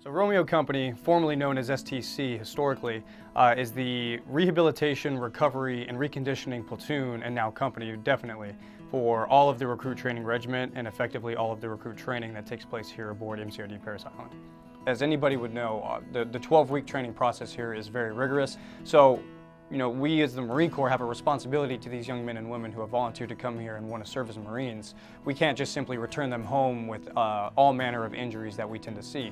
So Romeo Company, formerly known as STC historically, is the rehabilitation, recovery, and reconditioning platoon, and now company definitely, for all of the recruit training regiment and effectively all of the recruit training that takes place here aboard MCRD Parris Island. As anybody would know, the 12-week training process here is very rigorous. So, we as the Marine Corps have a responsibility to these young men and women who have volunteered to come here and want to serve as Marines. We can't just simply return them home with all manner of injuries that we tend to see.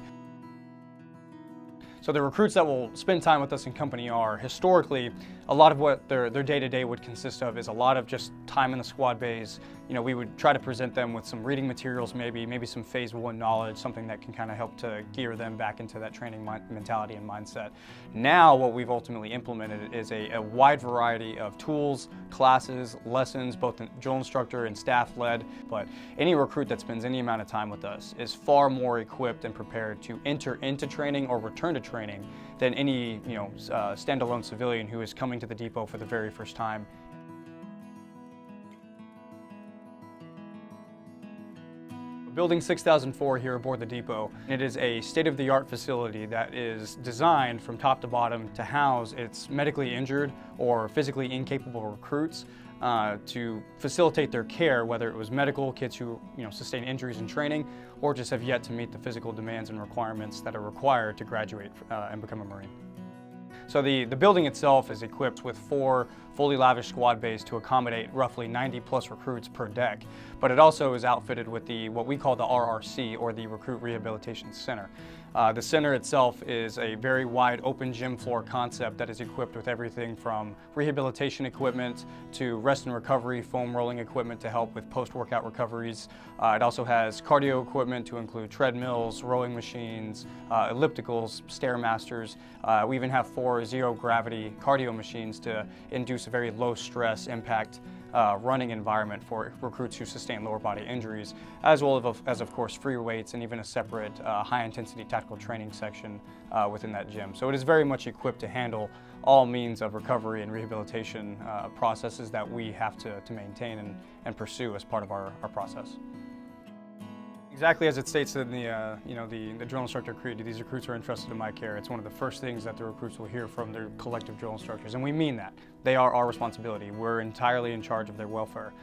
So the recruits that will spend time with us in company are, historically, a lot of what their day-to-day would consist of is a lot of just time in the squad bays. We would try to present them with some reading materials, maybe some phase 1 knowledge, something that can kind of help to gear them back into that training mentality and mindset. Now what we've ultimately implemented is a wide variety of tools, classes, lessons, both drill instructor and staff-led, but any recruit that spends any amount of time with us is far more equipped and prepared to enter into training or return to training than any standalone civilian who is coming to the depot for the very first time. Building 6004 here aboard the depot. It is a state-of-the-art facility that is designed from top to bottom to house its medically injured or physically incapable recruits to facilitate their care, whether it was medical, kids who sustain injuries in training, or just have yet to meet the physical demands and requirements that are required to graduate and become a Marine. So the building itself is equipped with 4 fully lavish squad bays to accommodate roughly 90+ recruits per deck, but it also is outfitted with what we call the RRC, or the Recruit Rehabilitation Center. The center itself is a very wide open gym floor concept that is equipped with everything from rehabilitation equipment to rest and recovery foam rolling equipment to help with post-workout recoveries. It also has cardio equipment to include treadmills, rowing machines, ellipticals, stairmasters. We even have 4 zero-gravity cardio machines to induce a very low-stress impact running environment for recruits who sustain lower body injuries, as well as of course free weights and even a separate high-intensity tactical training section within that gym. So it is very much equipped to handle all means of recovery and rehabilitation processes that we have to maintain and pursue as part of our process. Exactly as it states in the drill instructor creed, these recruits are entrusted in my care. It's one of the first things that the recruits will hear from their collective drill instructors, and we mean that. They are our responsibility. We're entirely in charge of their welfare.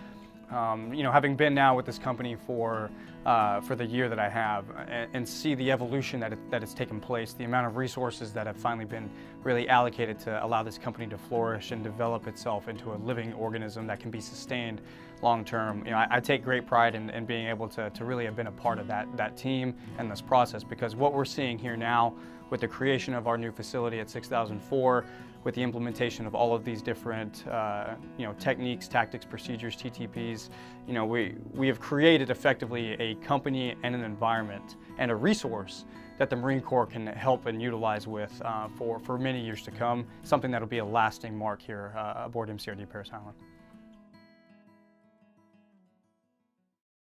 Having been now with this company for the year that I have, and see the evolution that has taken place, the amount of resources that have finally been really allocated to allow this company to flourish and develop itself into a living organism that can be sustained long term. I take great pride in being able to really have been a part of that team and this process, because what we're seeing here now with the creation of our new facility at 6004, with the implementation of all of these different techniques, tactics, procedures, TTPs, we have created effectively a company and an environment and a resource that the Marine Corps can help and utilize with for many years to come, something that will be a lasting mark here aboard MCRD Parris Island.